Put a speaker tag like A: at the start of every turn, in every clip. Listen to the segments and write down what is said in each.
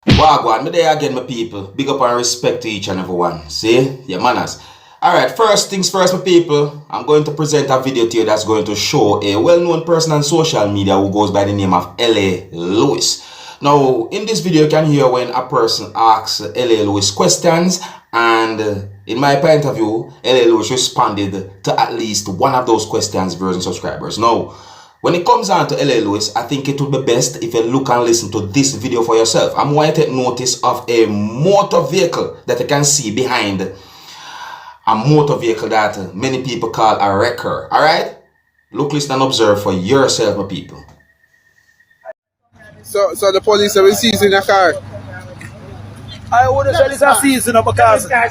A: Wagwan, me there again, my people. Big up and respect to each and every one. See? Your manners. Alright, first things first, my people. I'm going to present a video to you that's going to show a well-known person on social media who goes by the name of L.A. Lewis. Now, in this video, you can hear when a person asks L.A. Lewis questions, and in my point of view, L.A. Lewis responded to at least one of those questions, viewers and subscribers. Now, when it comes down to L.A. Lewis, I think it would be best if you look and listen to this video for yourself. I'm going to take notice of a motor vehicle that you can see behind a motor vehicle that many people call a wrecker. Alright? Look, listen, and observe for yourself, my people.
B: So the police have been seizing your car?
C: I wouldn't say it's a season because I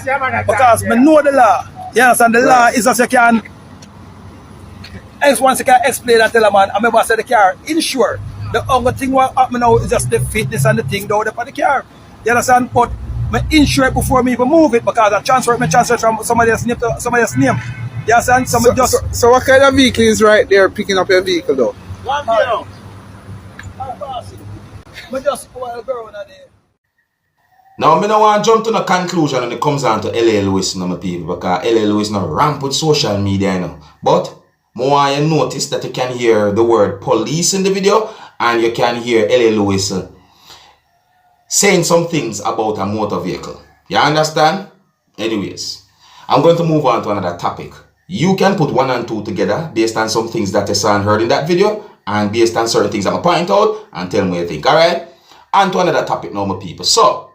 C: know the law. Yes, and the law is as you can. Once you can explain and tell a man, I remember I said the car insured. The only thing what happen now is just the fitness and the thing down there for the car. You understand? But I insure it before me even move it because I transfer from somebody else's name to somebody else's name. You understand?
B: So what kind of vehicle is right there picking up your vehicle though?
C: One vehicle. Just go and go there.
A: Now, I don't want to jump to no conclusion when it comes down to L.A. Lewis, my people, because L.A. Lewis no ramp with social media, you know. But more you notice that you can hear the word police in the video, and you can hear L.A. Lewis saying some things about a motor vehicle. You understand? Anyways, I'm going to move on to another topic. You can put one and two together based on some things that you saw and heard in that video, and based on certain things I'm going to point out, and tell me what you think, alright? On to another topic now, my people. So,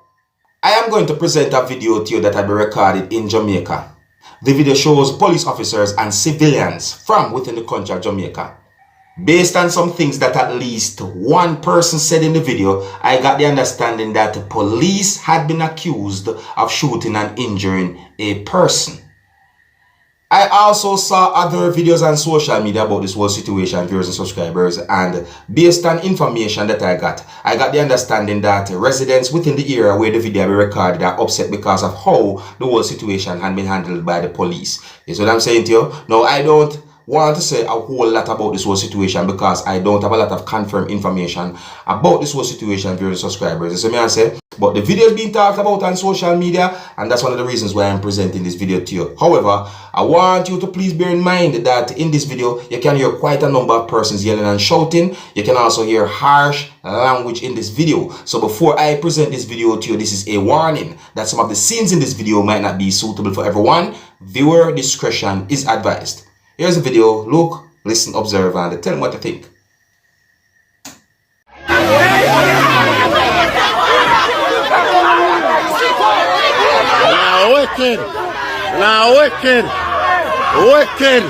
A: I am going to present a video to you that had been recorded in Jamaica. The video shows police officers and civilians from within the country of Jamaica. Based on some things that at least one person said in the video, I got the understanding that the police had been accused of shooting and injuring a person. I also saw other videos on social media about this whole situation, viewers and subscribers, and based on information that I got the understanding that residents within the area where the video was recorded are upset because of how the whole situation had been handled by the police. You see what I'm saying to you? Now, I don't want to say a whole lot about this whole situation because I don't have a lot of confirmed information about this whole situation, viewers and subscribers. You see me I say? But the video is being talked about on social media, and that's one of the reasons why I'm presenting this video to you. However, I want you to please bear in mind that in this video, you can hear quite a number of persons yelling and shouting. You can also hear harsh language in this video. So before I present this video to you, this is a warning that some of the scenes in this video might not be suitable for everyone. Viewer discretion is advised. Here's the video. Look, listen, observe, and tell me what you think.
D: Wicked! Now wicked! Wicked!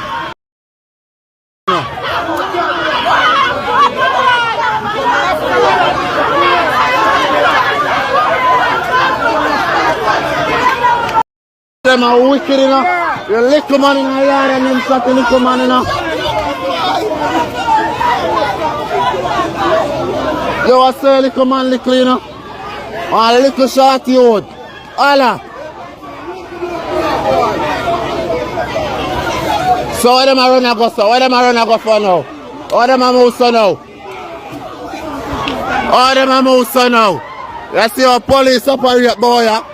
D: Them are wicked, you know. You little man in the yard and them shot the little man, you know. You want to say little man little, you know. Or little short youth. Allah. So what them a run a go so? What them a run a go for now? What them a move so now? What them a move so now? You see how police operate, boy, yeah?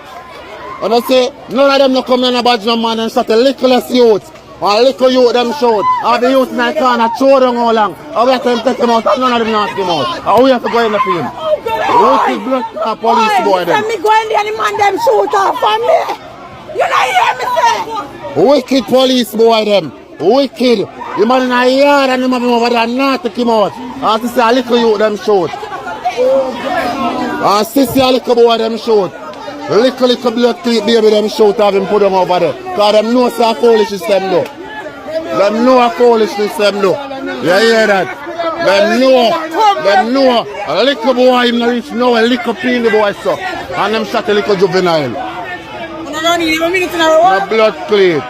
D: And I say, none of them no come in a badge no man and shot a littlest youth. Or a little youth them shoot. Or the youth in the corner throw them all along. Or we have to take them out and none of them not take them out. Or we have to go in the field. Wicked blood police boy them.
E: Let me go in there and the man them shoot off on me. You don't hear me say?
D: Wicked police boy them. Wicked. The man in a yard and the man over there not take him out. And to say a little youth them shoot. And to see a little boy them shoot. Little blood cleat baby them shoot have him put them over there. Because them know so foolishness them do. Them know foolishness them do. You hear that? Them know. A little boy him not reach now, a little peeny boy so. And them shot a little juvenile. No blood cleat.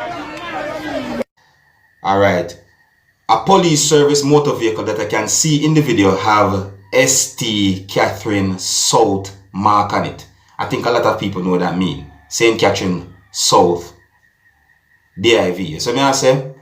A: Alright. A police service motor vehicle that I can see in the video have St. Catherine South mark on it. I think a lot of people know what that mean. St. Catherine South DIV. So may I say?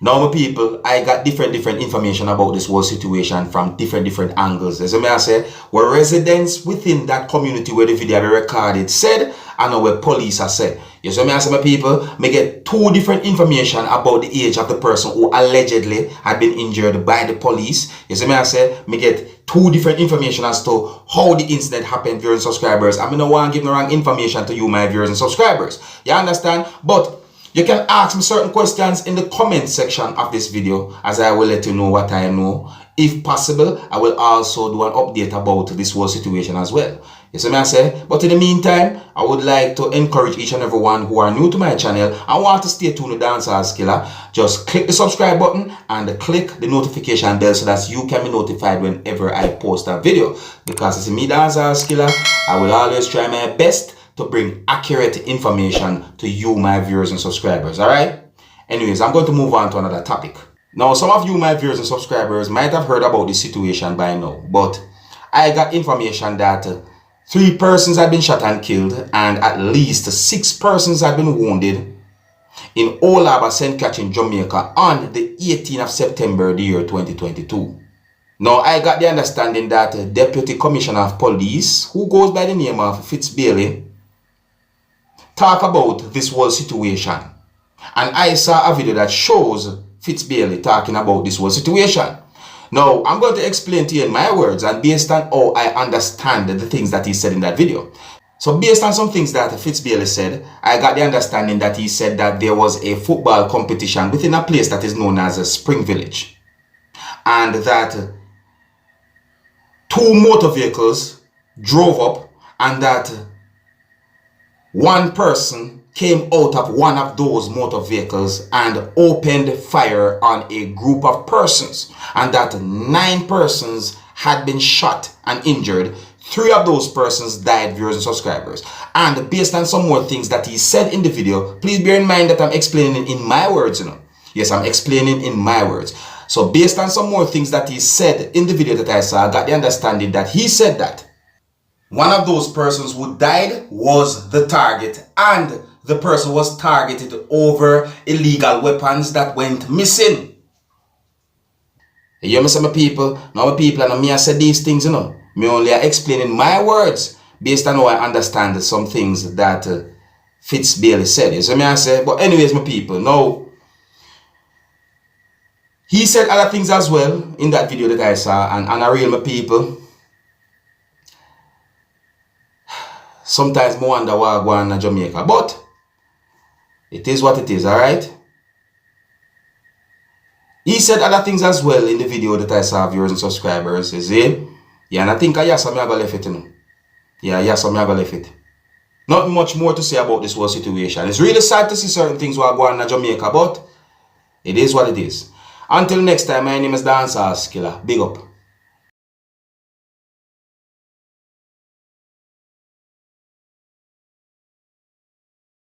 A: Now, my people, I got different information about this whole situation from different angles. As I say, where residents within that community where the video be recorded said, and where police are said. You see me, I say, my people, me get two different information about the age of the person who allegedly had been injured by the police. You see me, I say, me get two different information as to how the incident happened, viewers and subscribers. I don't want to give the wrong information to you, my viewers and subscribers. You understand? But you can ask me certain questions in the comment section of this video, as I will let you know what I know. If possible, I will also do an update about this whole situation as well. You see me, I say? But in the meantime, I would like to encourage each and everyone who are new to my channel and want to stay tuned to Dancehall Skilla. Just click the subscribe button and click the notification bell so that you can be notified whenever I post a video. Because it's me, Dancehall Skilla, I will always try my best to bring accurate information to you, my viewers and subscribers. Alright? Anyways, I'm going to move on to another topic. Now, some of you, my viewers and subscribers, might have heard about this situation by now, but I got information that 3 persons had been shot and killed and at least 6 persons had been wounded in Old Harbour, St. Catherine, Jamaica on the 18th of September, the year 2022. Now, I got the understanding that Deputy Commissioner of Police, who goes by the name of Fitzbailey, talk about this whole situation. And I saw a video that shows Fitzbailey talking about this whole situation. Now, I'm going to explain to you in my words and based on how I understand the things that he said in that video. So based on some things that Fitzbailey said, I got the understanding that he said that there was a football competition within a place that is known as a Spring Village. And that 2 motor vehicles drove up and that one person came out of one of those motor vehicles and opened fire on a group of persons, and that 9 persons had been shot and injured. 3 of those persons died, viewers and subscribers. And based on some more things that he said in the video, please bear in mind that I'm explaining in my words, you know. Yes, I'm explaining in my words. So based on some more things that he said in the video that I saw, I got the understanding that he said that one of those persons who died was the target, and the person was targeted over illegal weapons that went missing. You hear me say, my people? Now my people, and me I said these things, you know. Me only are explaining my words based on how I understand some things that Fitzbailey said. You see me I say? But anyways, my people, now he said other things as well in that video that I saw, and I real my people. Sometimes I wonder why I go on to Jamaica, but it is what it is, alright? He said other things as well in the video that I saw, viewers and subscribers, you see? Yeah, and I think I yes, I'm going to left it, you know. Yeah, yes, I'm going to left it. Not much more to say about this whole situation. It's really sad to see certain things while going on to Jamaica, but it is what it is. Until next time, my name is Dancehall Skilla. Big up.